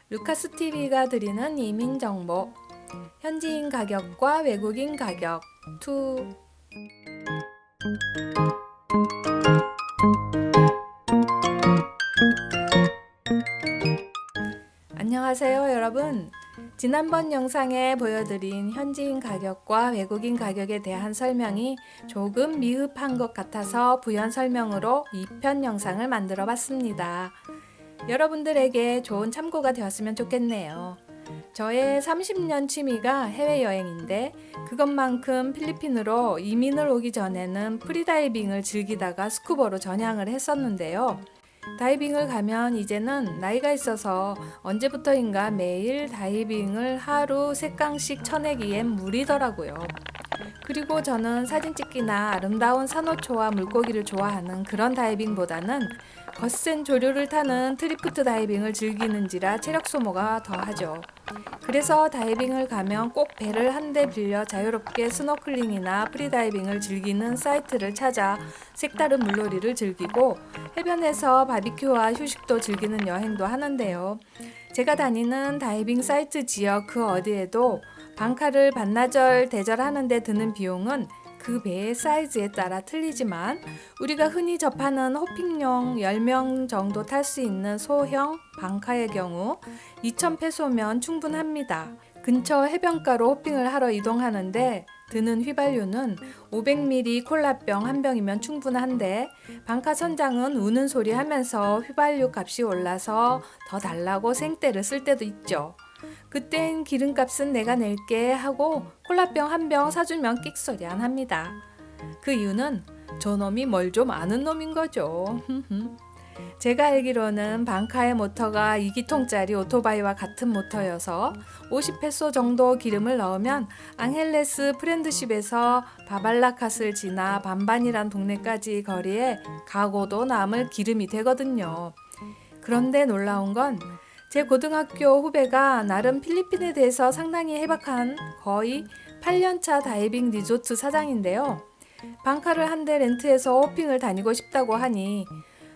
루카스TV가 드리는 이민정보, 현지인 가격과 외국인 가격 2. 안녕하세요 여러분. 지난번 영상에 보여드린 현지인 가격과 외국인 가격에 대한 설명이 조금 미흡한 것 같아서 부연 설명으로 2편 영상을 만들어 봤습니다. 여러분들에게 좋은 참고가 되었으면 좋겠네요. 저의 30년 취미가 해외여행인데 그것만큼 필리핀으로 이민을 오기 전에는 프리다이빙을 즐기다가 스쿠버로 전향을 했었는데요. 다이빙을 가면 이제는 나이가 있어서 언제부터인가 매일 다이빙을 하루 3강씩 쳐내기엔 무리더라고요. 그리고 저는 사진 찍기나 아름다운 산호초와 물고기를 좋아하는 그런 다이빙보다는 거센 조류를 타는 트리프트 다이빙을 즐기는지라 체력 소모가 더하죠. 그래서 다이빙을 가면 꼭 배를 한 대 빌려 자유롭게 스노클링이나 프리다이빙을 즐기는 사이트를 찾아 색다른 물놀이를 즐기고 해변에서 바비큐와 휴식도 즐기는 여행도 하는데요. 제가 다니는 다이빙 사이트 지역 그 어디에도 방카를 반나절 대절하는 데 드는 비용은 그 배의 사이즈에 따라 틀리지만 우리가 흔히 접하는 호핑용 10명 정도 탈 수 있는 소형 방카의 경우 2,000페소면 충분합니다. 근처 해변가로 호핑을 하러 이동하는데 드는 휘발유는 500ml 콜라병 한 병이면 충분한데 방카 선장은 우는 소리 하면서 휘발유 값이 올라서 더 달라고 생떼를 쓸 때도 있죠. 그땐 기름값은 내가 낼게 하고 콜라병 한 병 사주면 끽소리 안 합니다. 그 이유는 저놈이 뭘 좀 아는 놈인 거죠. 제가 알기로는 방카의 모터가 2기통짜리 오토바이와 같은 모터여서 50페소 정도 기름을 넣으면 앙헬레스 프렌드십에서 바발라캇을 지나 반반이란 동네까지 거리에 가고도 남을 기름이 되거든요. 그런데 놀라운 건 제 고등학교 후배가 나름 필리핀에 대해서 상당히 해박한 거의 8년차 다이빙 리조트 사장인데요. 방카를 한 대 렌트해서 호핑을 다니고 싶다고 하니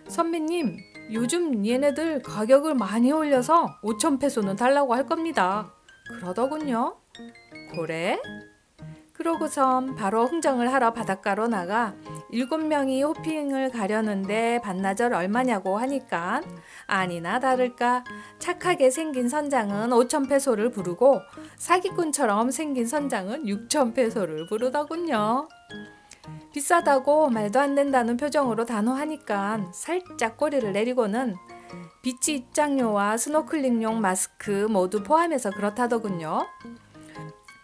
선배님, 요즘 얘네들 가격을 많이 올려서 5,000페소는 달라고 할 겁니다. 그러더군요. 그래? 그러고선 바로 흥정을 하러 바닷가로 나가 7명이 호핑을 가려는데 반나절 얼마냐고 하니까 아니나 다를까 착하게 생긴 선장은 5,000페소를 부르고 사기꾼처럼 생긴 선장은 6,000페소를 부르더군요. 비싸다고 말도 안 된다는 표정으로 단호하니까 살짝 꼬리를 내리고는 비치 입장료와 스노클링용 마스크 모두 포함해서 그렇다더군요.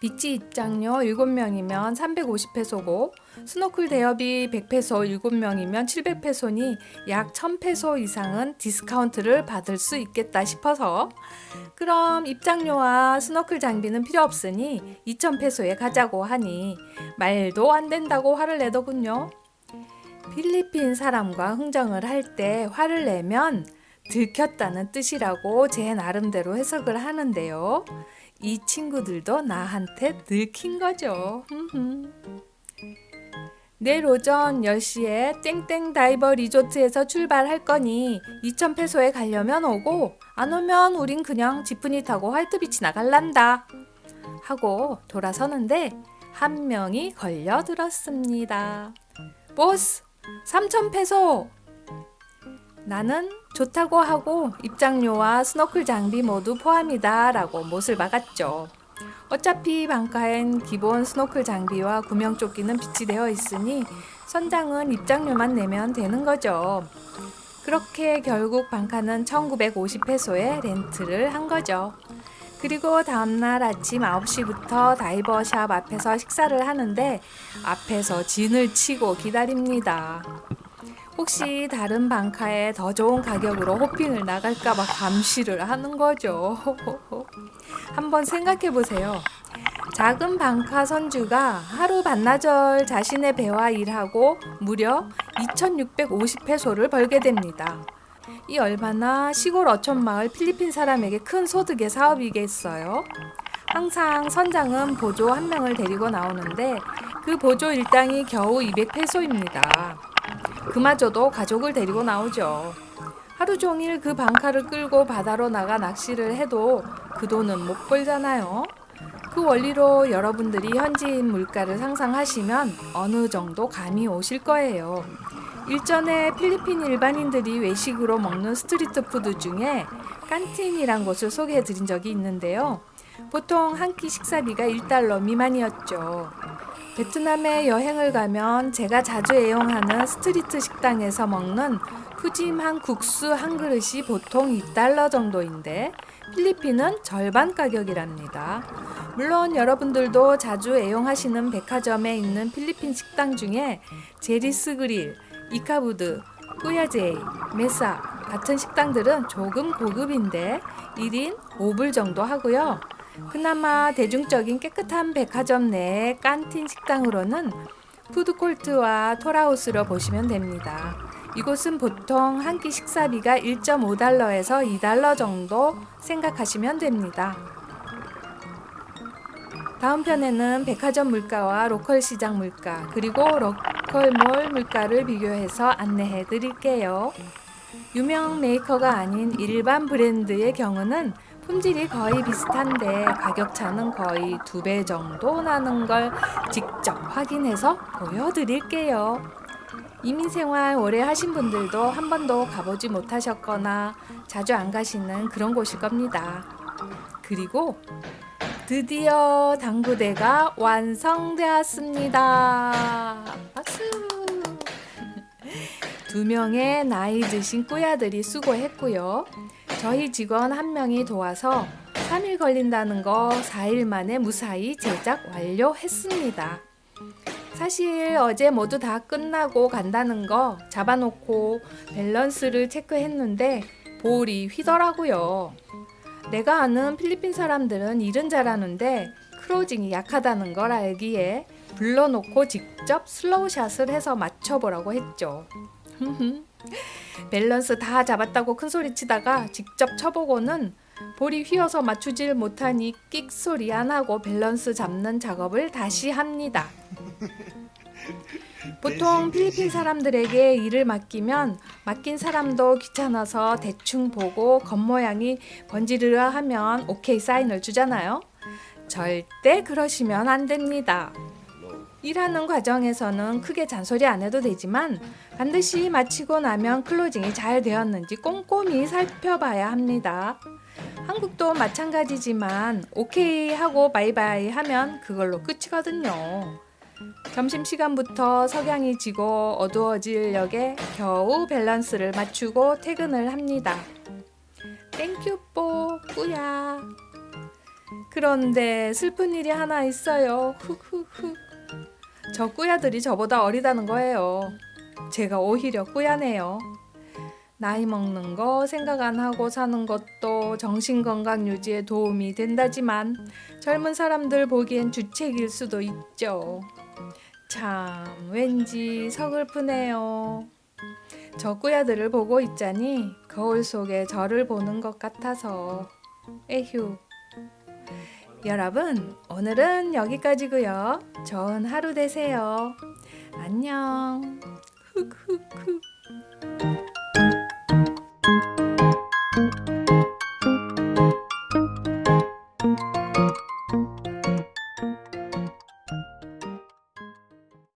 비치 입장료 7명이면 350페소고 스노클 대여비 100페소 7명이면 700페소니 약 1000페소 이상은 디스카운트를 받을 수 있겠다 싶어서 그럼 입장료와 스노클 장비는 필요 없으니 2000페소에 가자고 하니 말도 안 된다고 화를 내더군요. 필리핀 사람과 흥정을 할 때 화를 내면 들켰다는 뜻이라고 제 나름대로 해석을 하는데요. 이 친구들도 나한테 들킨 거죠. 내일 오전 10시에 땡땡 다이버 리조트에서 출발할 거니 2,000페소에 가려면 오고 안 오면 우린 그냥 지프니 타고 화이트비치 나갈란다 하고 돌아서는데 한 명이 걸려들었습니다. 보스! 3,000페소! 나는 좋다고 하고 입장료와 스노클 장비 모두 포함이다 라고 못을 박았죠. 어차피 방카엔 기본 스노클 장비와 구명조끼는 비치되어 있으니 선장은 입장료만 내면 되는 거죠. 그렇게 결국 방카는 1,950페소에 렌트를 한 거죠. 그리고 다음날 아침 9시부터 다이버샵 앞에서 식사를 하는데 앞에서 진을 치고 기다립니다. 혹시 다른 방카에 더 좋은 가격으로 호핑을 나갈까봐 감시를 하는 거죠. 한번 생각해 보세요. 작은 방카 선주가 하루 반나절 자신의 배와 일하고 무려 2,650페소를 벌게 됩니다. 이 얼마나 시골 어촌 마을 필리핀 사람에게 큰 소득의 사업이겠어요. 항상 선장은 보조 한 명을 데리고 나오는데 그 보조 일당이 겨우 200페소입니다. 그마저도 가족을 데리고 나오죠. 하루 종일 그 방카를 끌고 바다로 나가 낚시를 해도 그 돈은 못 벌잖아요. 그 원리로 여러분들이 현지인 물가를 상상하시면 어느 정도 감이 오실 거예요. 일전에 필리핀 일반인들이 외식으로 먹는 스트리트 푸드 중에 깐틴이란 곳을 소개해 드린 적이 있는데요. 보통 한 끼 식사비가 1달러 미만이었죠. 베트남에 여행을 가면 제가 자주 애용하는 스트리트 식당에서 먹는 푸짐한 국수 한 그릇이 보통 2달러 정도인데 필리핀은 절반 가격이랍니다. 물론 여러분들도 자주 애용하시는 백화점에 있는 필리핀 식당 중에 제리스 그릴, 이카부드, 꾸야제이, 메사 같은 식당들은 조금 고급인데 1인 5불 정도 하고요. 그나마 대중적인 깨끗한 백화점 내의 깐틴 식당으로는 푸드콜트와 톨하우스를 보시면 됩니다. 이곳은 보통 한 끼 식사비가 1.5달러에서 2달러 정도 생각하시면 됩니다. 다음 편에는 백화점 물가와 로컬 시장 물가 그리고 로컬몰 물가를 비교해서 안내해 드릴게요. 유명 메이커가 아닌 일반 브랜드의 경우는 품질이 거의 비슷한데 가격 차는 거의 2배 정도 나는 걸 직접 확인해서 보여드릴게요. 이민생활 오래 하신 분들도 한 번도 가보지 못하셨거나 자주 안 가시는 그런 곳일 겁니다. 그리고 드디어 당구대가 완성되었습니다. 박수! 2명의 나이 드신 꾸야들이 수고했고요. 저희 직원 1명이 도와서 3일 걸린다는 거 4일 만에 무사히 제작 완료했습니다. 사실 어제 모두 다 끝나고 간다는 거 잡아놓고 밸런스를 체크했는데 볼이 휘더라고요. 내가 아는 필리핀 사람들은 일은 잘하는데 크로징이 약하다는 걸 알기에 불러놓고 직접 슬로우샷을 해서 맞춰보라고 했죠. 밸런스 다 잡았다고 큰소리 치다가 직접 쳐보고는 볼이 휘어서 맞추질 못하니 끽소리 안 하고 밸런스 잡는 작업을 다시 합니다. 보통 필리핀 사람들에게 일을 맡기면 맡긴 사람도 귀찮아서 대충 보고 겉모양이 번지르르 하면 오케이 사인을 주잖아요. 절대 그러시면 안 됩니다. 일하는 과정에서는 크게 잔소리 안 해도 되지만 반드시 마치고 나면 클로징이 잘 되었는지 꼼꼼히 살펴봐야 합니다. 한국도 마찬가지지만 오케이 하고 바이바이 하면 그걸로 끝이거든요. 점심시간부터 석양이 지고 어두워질 역에 겨우 밸런스를 맞추고 퇴근을 합니다. 땡큐 뽀 꾸야. 그런데 슬픈 일이 하나 있어요. 흑흑흑. 저 꾸야들이 저보다 어리다는 거예요. 제가 오히려 꾸야네요. 나이 먹는 거 생각 안 하고 사는 것도 정신건강 유지에 도움이 된다지만 젊은 사람들 보기엔 주책일 수도 있죠. 참 왠지 서글프네요. 저 꾸야들을 보고 있자니 거울 속에 저를 보는 것 같아서 에휴. 여러분 오늘은 여기까지고요. 좋은 하루 되세요. 안녕. 흑흑흑.